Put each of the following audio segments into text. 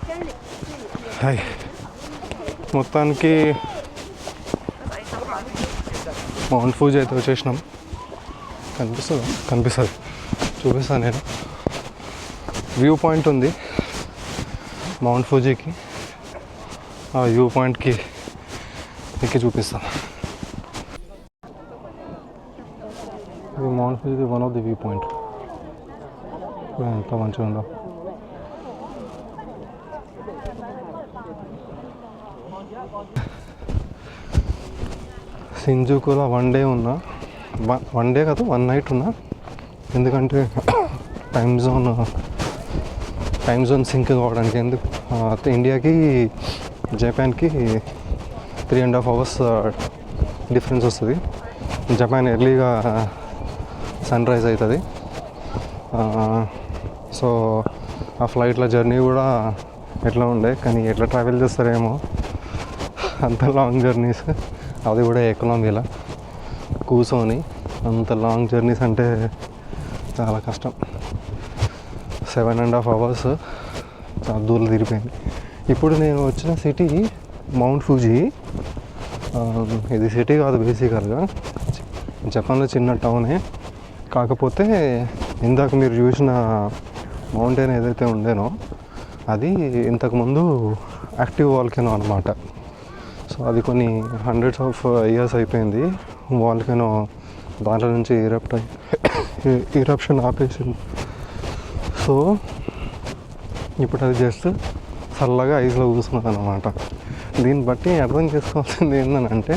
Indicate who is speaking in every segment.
Speaker 1: Hi, మొత్తానికి mount Fuji అయితే వచ్చేసినాం. కనిపిస్తుంది చూపిస్తాను నేను. వ్యూ పాయింట్ ఉంది మౌంట్ ఫూజీకి, ఆ వ్యూ పాయింట్కి ఎక్కి చూపిస్తాను. ఇది mount Fuji one of the view point. ఎంత మంచిగా ఉందో. సింజుకులో వన్ డే కాదు 1 నైట్ ఉన్నా. ఎందుకంటే టైమ్ జోన్ సింక్ కావడానికి. ఇండియాకి జపాన్కి 3.5 hours డిఫరెన్స్ వస్తుంది. జపాన్ ఎర్లీగా సన్ రైజ్ అవుతుంది. సో ఆ ఫ్లైట్లో జర్నీ కూడా ఎట్లా ఉండే, కానీ ఎట్లా ట్రావెల్ చేస్తారేమో అంత లాంగ్ జర్నీస్, అది కూడా ఎకనామీలో కూర్చొని. అంత లాంగ్ జర్నీస్ అంటే చాలా కష్టం. 7.5 hours చాలా దూరం తిరిగిపోయింది. ఇప్పుడు నేను వచ్చిన సిటీ మౌంట్ ఫూజీ. ఇది సిటీ కాదు, బేసికల్గా జపాన్లో చిన్న టౌనే. కాకపోతే ఇందాక మీరు చూసిన మౌంటైన్ ఏదైతే ఉండేనో అది ఇంతకుముందు యాక్టివ్ వాల్కెనో అనమాట. సో అది కొన్ని hundreds of years అయిపోయింది వాల్కెనో. దాంట్లో నుంచి ఇరప్షన్ ఆపేసింది. సో ఇప్పుడు అది జస్ట్ చల్లగా ఐస్లో కూర్చున్నది అనమాట. దీన్ని బట్టి అర్థం చేసుకోవాల్సింది ఏంటంటే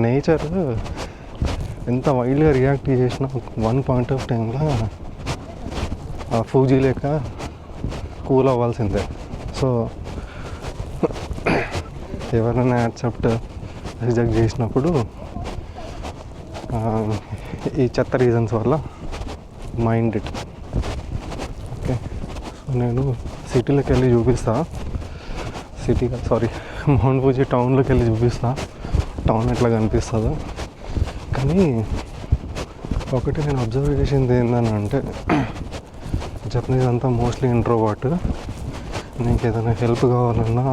Speaker 1: నేచర్ ఎంత వైల్డ్గా రియాక్ట్ చేసిన వన్ పాయింట్ ఆఫ్ టైంలో ఆ ఫూజీ లేక కూల్ అవ్వాల్సిందే. సో ఎవరైనా రిజెక్ట్ చేసినప్పుడు ఈ చెత్త రీజన్స్ వల్ల మైండ్ ఇట్. ఓకే, సో నేను సిటీలోకి వెళ్ళి చూపిస్తా. మౌంట్ ఫూజీ టౌన్లోకి వెళ్ళి చూపిస్తా టౌన్ ఎట్లా కనిపిస్తుందో. కానీ ఒకటి నేను అబ్జర్వ్ చేసింది ఏంటని అంటే, జపనీస్ అంతా మోస్ట్లీ ఇంట్రోవర్ట్. నీకు ఏదైనా హెల్ప్ కావాలన్నా,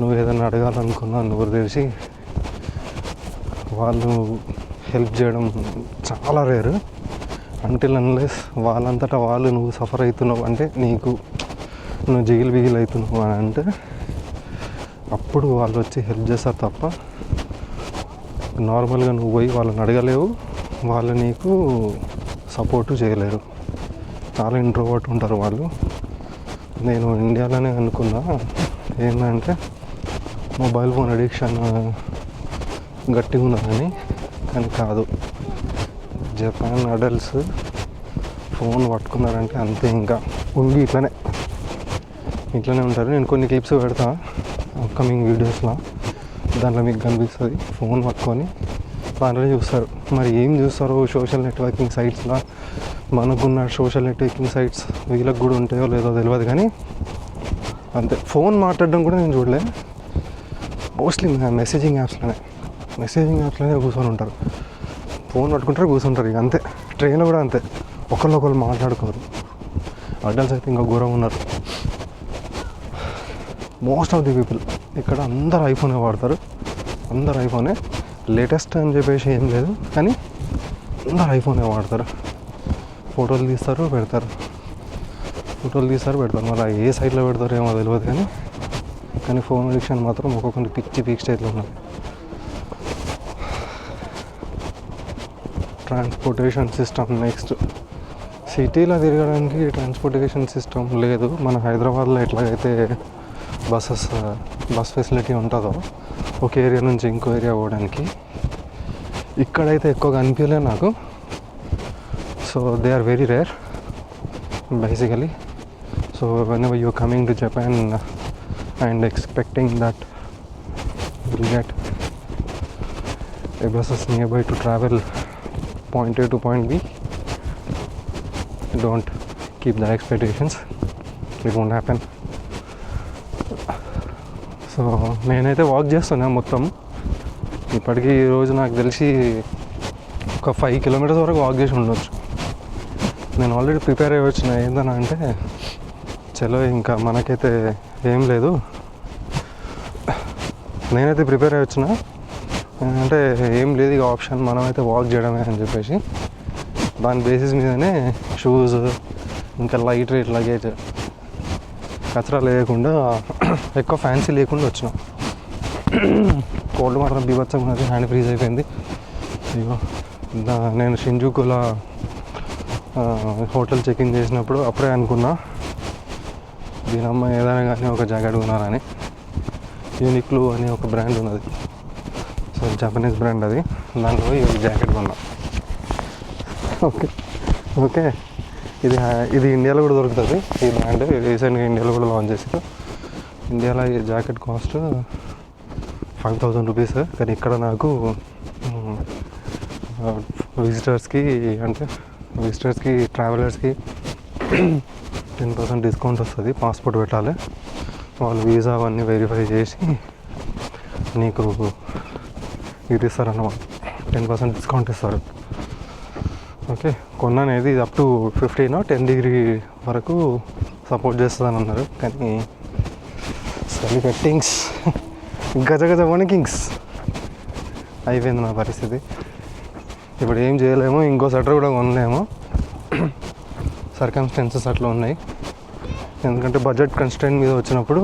Speaker 1: నువ్వు ఏదైనా అడగాలనుకున్నా నోరు తెరిచి వాళ్ళు హెల్ప్ చేయడం చాలా రేరు. అంటిల్ అన్లెస్ వాళ్ళంతటా వాళ్ళు నువ్వు సఫర్ అవుతున్నావు అంటే, నువ్వు బిగిల్ అవుతున్నావు అని అంటే అప్పుడు వాళ్ళు వచ్చి హెల్ప్ చేస్తారు తప్ప నార్మల్గా నువ్వు పోయి వాళ్ళని అడగలేవు, వాళ్ళు నీకు సపోర్టు చేయలేరు. చాలా ఇంట్రోవర్ట్ ఉంటారు వాళ్ళు. నేను ఇండియాలోనే అనుకున్నా ఏంటంటే మొబైల్ ఫోన్ అడిక్షన్ గట్టిగా ఉన్నదని, కానీ కాదు. జపాన్ అడల్ట్స్ ఫోన్ పట్టుకున్నారంటే అంతే, ఇంకా ఉండి ఇట్లనే ఉంటారు. నేను కొన్ని క్లిప్స్ పెడతా అప్కమింగ్ వీడియోస్లో, దాంట్లో మీకు కనిపిస్తుంది. ఫోన్ పట్టుకొని దాంట్లో చూస్తారు. మరి ఏం చూస్తారో సోషల్ నెట్వర్కింగ్ సైట్స్లో, మనకున్న సోషల్ నెట్వర్కింగ్ సైట్స్ వీళ్ళకి కూడా ఉంటాయో లేదో తెలియదు, కానీ అంతే. ఫోన్ మాట్లాడడం కూడా నేను చూడలే. మోస్ట్లీ మెసేజింగ్ యాప్స్లోనే కూర్చొని ఉంటారు. ఫోన్ పట్టుకుంటారు, కూర్చుంటారు, ఇక అంతే. ట్రైన్లో కూడా అంతే, ఒకళ్ళు మాట్లాడుకోరు. అడల్ట్స్ అయితే ఇంకా ఘోరంగా ఉన్నారు. మోస్ట్ ఆఫ్ ది పీపుల్ ఇక్కడ అందరు ఐఫోనే వాడతారు. అందరు ఐఫోనే. లేటెస్ట్ అని చెప్పేసి ఏం లేదు, కానీ అందరు ఐఫోనే వాడతారు. ఫోటోలు తీస్తారు పెడతారు. మళ్ళీ ఏ సైట్లో పెడతారో ఏమో తెలియదు, కానీ ఫోన్ అడిక్షన్ మాత్రం ఒక్కొక్కరి పిక్ స్టేజ్లో ఉన్నది. Transportation system next. సిటీలో తిరగడానికి ట్రాన్స్పోర్టేషన్ సిస్టమ్ లేదు. మన హైదరాబాద్లో ఎట్లాగైతే బస్ ఫెసిలిటీ ఉంటుందో ఒక ఏరియా నుంచి ఇంకో ఏరియా పోవడానికి, ఇక్కడైతే ఎక్కువగా అనిపించలేదు నాకు. So they are very rare basically. So whenever you are coming to Japan and expecting that you will get a buses nearby to travel point A to point B, don't keep the expectations. It won't happen. So నేనైతే walk చేస్తున్నా మొత్తం. ఇప్పటికీ ఈరోజు నాకు తెలిసి ఒక 5 kilometers వరకు walk చేసి ఉండొచ్చు. నేను ఆల్రెడీ ప్రిపేర్ అయ్యి వచ్చిన. ఏంటంటే చలో ఇంకా మనకైతే ఏం లేదు. నేనైతే ప్రిపేర్ అయ్యి వచ్చిన, అంటే ఏం లేదు ఇక ఆప్షన్, మనమైతే వాక్ చేయడమే అని చెప్పేసి దాని బేసిస్ మీదనే షూస్ ఇంకా లైట్ వెయిట్ లగేజ్ కచరా లేకుండా ఎక్కువ ఫ్యాన్సీ లేకుండా వచ్చినాం. కోల్డ్ మాత్రం బీభత్సంగా ఉన్నది, హ్యాండ్ ఫ్రీజ్ అయిపోయింది. ఇగో నేను షింజుకులా హోటల్ చెకింగ్ చేసినప్పుడు అప్పుడే అనుకున్నా దీనమ్మ ఏదైనా కానీ ఒక జాకెట్ కొనాలని. యూనిక్లో అని ఒక బ్రాండ్ ఉన్నది, సో జపనీస్ బ్రాండ్ అది, దాంట్లో ఈ జాకెట్ కొన్నా. ఓకే ఓకే ఇది ఇండియాలో కూడా దొరుకుతుంది ఈ బ్రాండ్. రీసెంట్గా ఇండియాలో కూడా లాంచ్ చేసారు. ఇండియాలో ఈ జాకెట్ కాస్ట్ 5,000 రూపీస్, కానీ ఇక్కడ నాకు విజిటర్స్కి ట్రావెలర్స్కి 10% డిస్కౌంట్ వస్తుంది. పాస్పోర్ట్ పెట్టాలి, వాళ్ళు వీసా అవన్నీ వెరిఫై చేసి నీకు ఇది ఇస్తారన్నమాట, 10% డిస్కౌంట్ ఇస్తారు. ఓకే, కొన్నానేది ఇది అప్ టు 10 డిగ్రీ వరకు సపోర్ట్ చేస్తుందని అన్నారు, కానీ సలి కట్టింగ్స్ గజ వణికింగ్స్ అయిపోయింది నా పరిస్థితి. ఇప్పుడు ఏం చేయలేము, ఇంకో స్వెటర్ కూడా కొనలేము, సర్కమ్స్టెన్సెస్ అట్లా ఉన్నాయి. ఎందుకంటే బడ్జెట్ కన్స్టెంట్ మీద వచ్చినప్పుడు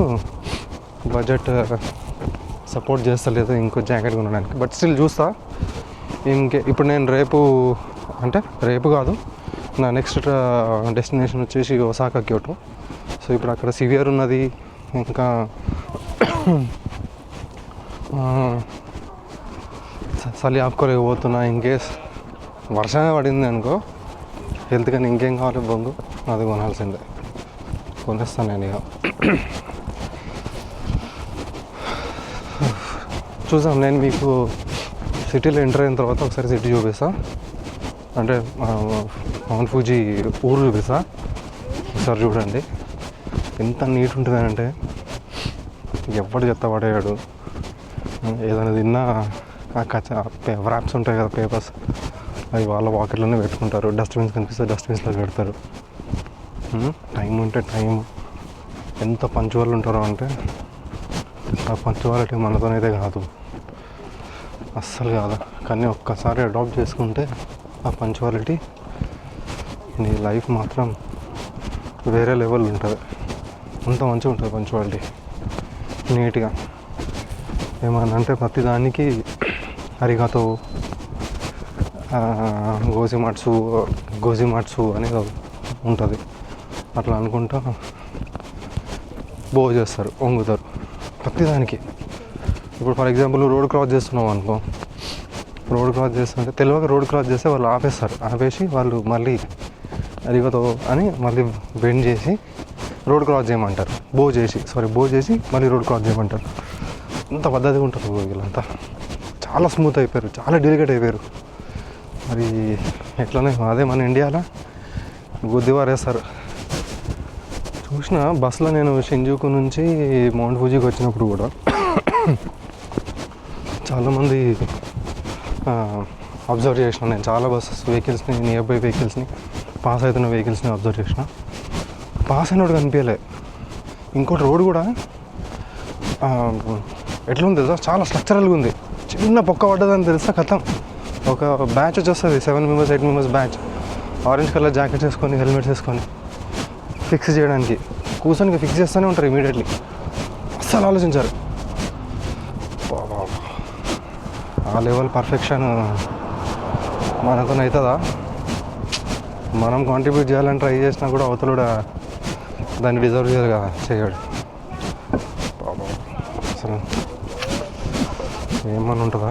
Speaker 1: బడ్జెట్ సపోర్ట్ చేస్తలేదు ఇంకో జాకెట్ కొనడానికి. బట్ స్టిల్ చూస్తా. ఇప్పుడు నేను రేపు కాదు, నా నెక్స్ట్ డెస్టినేషన్ వచ్చేసి ఒసాకా, క్యోటో. సో ఇప్పుడు అక్కడ సివియర్ ఉన్నది, ఇంకా చలి ఆపుకోలేకపోతున్నా. ఇన్కేస్ వర్షమే పడింది అనుకో, హెల్త్ కానీ ఇంకేం కావాలి బొంగు, అది కొనాల్సిందే, కొనేస్తాను నేను ఇక. చూసాం, నేను మీకు సిటీలో ఎంటర్ అయిన తర్వాత ఒకసారి సిటీ చూపిస్తా, అంటే మౌంట్ ఫూజీ ఊరు చూపిస్తా. ఒకసారి చూడండి ఎంత నీట్ ఉంటుంది అంటే, ఎవడు చెత్త పడేయాడు. ఏదైనా తిన్నా ర్యాప్స్ ఉంటాయి కదా, పేపర్స్, అవి వాళ్ళ పాకెట్లోనే పెట్టుకుంటారు. డస్ట్బిన్స్ కనిపిస్తే డస్ట్బిన్స్లో పెడతారు. టైం ఉంటే టైం, ఎంత పంచువాళ్ళు ఉంటారో అంటే, ఆ పంచువాలిటీ మనతోనైతే కాదు, అస్సలు కాదు. కానీ ఒక్కసారి అడాప్ట్ చేసుకుంటే ఆ పంచువాలిటీ, నీ లైఫ్ మాత్రం వేరే లెవెల్ ఉంటుంది. అంత మంచిగా ఉంటుంది పంచువాలిటీ, నీట్గా. ఏమన్నా అంటే ప్రతి దానికి అరిగాతో గోజిమాట్సు అనేది ఉంటుంది. అట్లా అనుకుంటా బో చేస్తారు, వంగుతారు ప్రతిదానికి. ఇప్పుడు ఫర్ ఎగ్జాంపుల్ రోడ్ క్రాస్ చేస్తున్నాం అనుకో, రోడ్ క్రాస్ చేస్తుంటే తెలియక రోడ్ క్రాస్ చేస్తే వాళ్ళు ఆపేస్తారు. ఆపేసి వాళ్ళు మళ్ళీ అరిగతో అని మళ్ళీ బెండ్ చేసి రోడ్ క్రాస్ చేయమంటారు. బో చేసి మళ్ళీ రోడ్ క్రాస్ చేయమంటారు. అంత పద్ధతిగా ఉంటారు వీళ్ళంతా. చాలా స్మూత్ అయిపోయారు, చాలా డెలికేట్ అయిపోయారు. మరి ఎట్లనే అదే మన ఇండియాలో గుద్దివారేస్తారు. చూసిన బస్సులో నేను షింజుకు నుంచి మౌంట్ ఫూజీకి వచ్చినప్పుడు కూడా చాలామంది అబ్జర్వ్ చేసిన నేను, చాలా వెహికల్స్ని, నియర్ బై వెహికల్స్ని, పాస్ అవుతున్న వెహికల్స్ని అబ్జర్వ్ చేసిన. పాస్ అయినప్పుడు కనిపించలే. ఇంకోటి రోడ్ కూడా ఎట్లుంది తెలుసా, చాలా స్ట్రక్చరల్గా ఉంది. చిన్న పొక్క పడ్డదని తెలుసా, కథం ఒక బ్యాచ్ వచ్చేస్తుంది, 7 members 8 members batch, orange colour jackets వేసుకొని, హెల్మెట్స్ వేసుకొని ఫిక్స్ చేయడానికి కూర్చొని ఫిక్స్ చేస్తూనే ఉంటారు ఇమీడియట్లీ. అస్సలు ఆలోచించారు. ఆ లెవెల్ పర్ఫెక్షన్ మనతో అవుతుందా? మనం కాంట్రిబ్యూట్ చేయాలని ట్రై చేసినా కూడా అవతల దాన్ని డిజర్వ్ చేయాలి కదా, చేయడు. అసలు ఏమని ఉంటుందా?